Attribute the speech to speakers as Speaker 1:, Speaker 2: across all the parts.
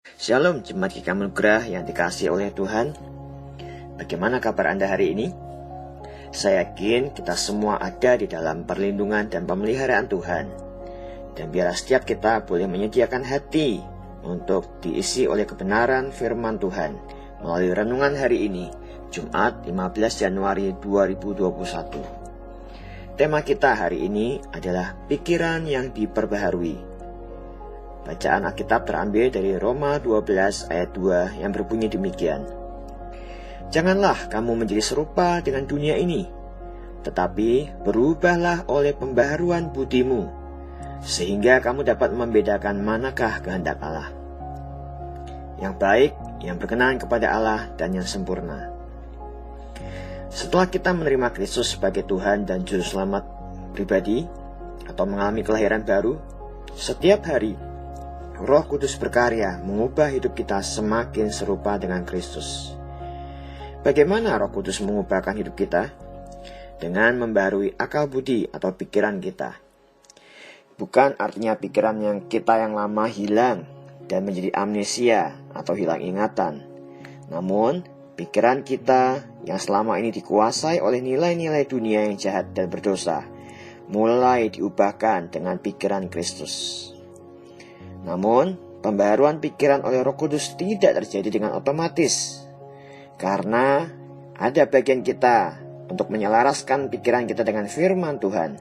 Speaker 1: Shalom Jemaat GKM Anugerah yang dikasihi oleh Tuhan. Bagaimana kabar Anda hari ini? Saya yakin kita semua ada di dalam perlindungan dan pemeliharaan Tuhan. Dan biarlah setiap kita boleh menyediakan hati untuk diisi oleh kebenaran firman Tuhan melalui renungan hari ini, Jumat 15 Januari 2021. Tema kita hari ini adalah pikiran yang diperbaharui. Bacaan Alkitab terambil dari Roma 12 ayat 2 yang berbunyi demikian. Janganlah kamu menjadi serupa dengan dunia ini, tetapi berubahlah oleh pembaharuan budimu, sehingga kamu dapat membedakan manakah kehendak Allah, yang baik, yang berkenan kepada Allah, dan yang sempurna. Setelah kita menerima Kristus sebagai Tuhan dan Juru Selamat pribadi, atau mengalami kelahiran baru, setiap hari Roh Kudus berkarya mengubah hidup kita semakin serupa dengan Kristus. Bagaimana Roh Kudus mengubahkan hidup kita? Dengan membaharui akal budi atau pikiran kita. Bukan artinya pikiran yang lama hilang dan menjadi amnesia atau hilang ingatan. Namun, pikiran kita yang selama ini dikuasai oleh nilai-nilai dunia yang jahat dan berdosa, mulai diubahkan dengan pikiran Kristus. Namun, pembaharuan pikiran oleh Roh Kudus tidak terjadi dengan otomatis, karena ada bagian kita untuk menyelaraskan pikiran kita dengan firman Tuhan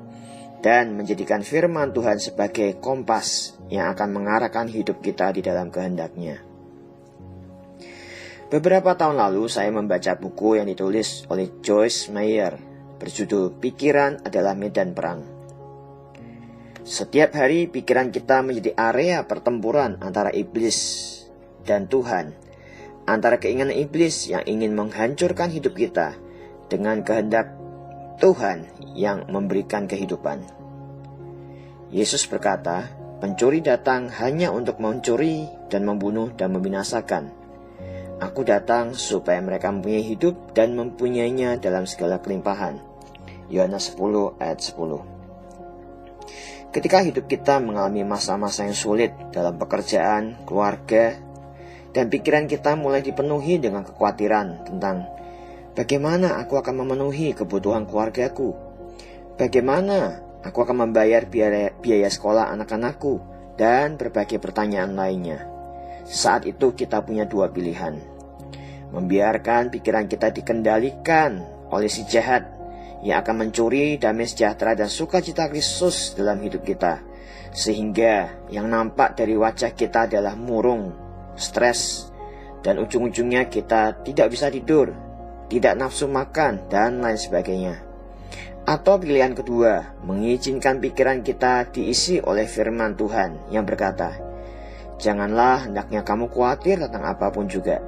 Speaker 1: dan menjadikan firman Tuhan sebagai kompas yang akan mengarahkan hidup kita di dalam kehendak-Nya. Beberapa tahun lalu saya membaca buku yang ditulis oleh Joyce Meyer berjudul Pikiran Adalah Medan Perang. Setiap hari pikiran kita menjadi area pertempuran antara iblis dan Tuhan, antara keinginan iblis yang ingin menghancurkan hidup kita dengan kehendak Tuhan yang memberikan kehidupan. Yesus berkata, pencuri datang hanya untuk mencuri dan membunuh dan membinasakan. Aku datang supaya mereka mempunyai hidup dan mempunyainya dalam segala kelimpahan. Yohanes 10 ayat 10. Ketika hidup kita mengalami masa-masa yang sulit dalam pekerjaan, keluarga, dan pikiran kita mulai dipenuhi dengan kekhawatiran tentang bagaimana aku akan memenuhi kebutuhan keluargaku, bagaimana aku akan membayar biaya sekolah anak-anakku, dan berbagai pertanyaan lainnya. Saat itu kita punya dua pilihan. Membiarkan pikiran kita dikendalikan oleh si jahat yang akan mencuri damai sejahtera dan sukacita Kristus dalam hidup kita, sehingga yang nampak dari wajah kita adalah murung, stres, dan ujung-ujungnya kita tidak bisa tidur, tidak nafsu makan, dan lain sebagainya. Atau pilihan kedua, mengizinkan pikiran kita diisi oleh firman Tuhan yang berkata, janganlah hendaknya kamu khawatir tentang apapun juga,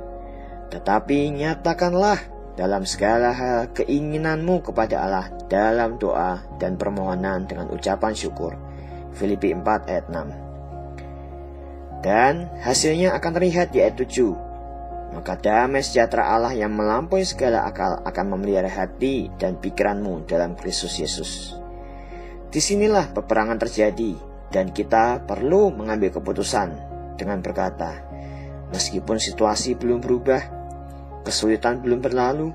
Speaker 1: tetapi nyatakanlah dalam segala hal keinginanmu kepada Allah dalam doa dan permohonan dengan ucapan syukur. Filipi 4 ayat 6. Dan hasilnya akan terlihat di ayat 7. Maka damai sejahtera Allah yang melampaui segala akal akan memelihara hati dan pikiranmu dalam Kristus Yesus. Disinilah peperangan terjadi dan kita perlu mengambil keputusan dengan berkata, meskipun situasi belum berubah, kesulitan belum berlalu,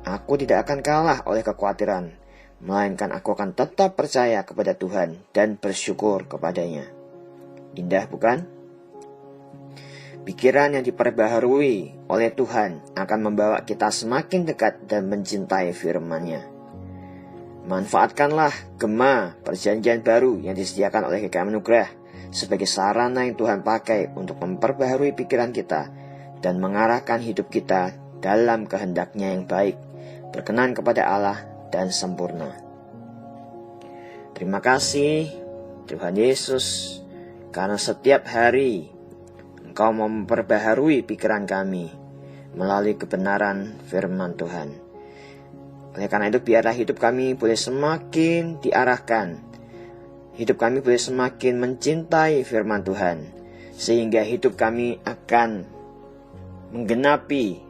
Speaker 1: aku tidak akan kalah oleh kekhawatiran, melainkan aku akan tetap percaya kepada Tuhan dan bersyukur kepadanya. Indah bukan? Pikiran yang diperbaharui oleh Tuhan akan membawa kita semakin dekat dan mencintai firman-Nya. Manfaatkanlah gema perjanjian baru yang disediakan oleh GKM Anugerah sebagai sarana yang Tuhan pakai untuk memperbaharui pikiran kita dan mengarahkan hidup kita dalam kehendak-Nya yang baik, berkenan kepada Allah, dan sempurna. Terima kasih Tuhan Yesus, karena setiap hari Engkau memperbaharui pikiran kami melalui kebenaran firman Tuhan. Oleh karena itu biarlah hidup kami boleh semakin diarahkan, hidup kami boleh semakin mencintai firman Tuhan, sehingga hidup kami akan menggenapi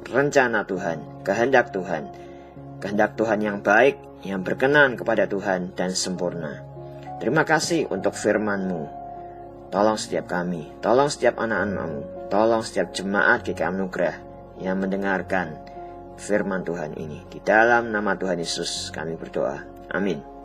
Speaker 1: rencana Tuhan, kehendak Tuhan yang baik, yang berkenan kepada Tuhan dan sempurna. Terima kasih untuk firman-Mu. Tolong setiap kami, tolong setiap anak-anak-Mu, tolong setiap jemaat GKI Anugerah yang mendengarkan firman Tuhan ini. Di dalam nama Tuhan Yesus kami berdoa. Amin.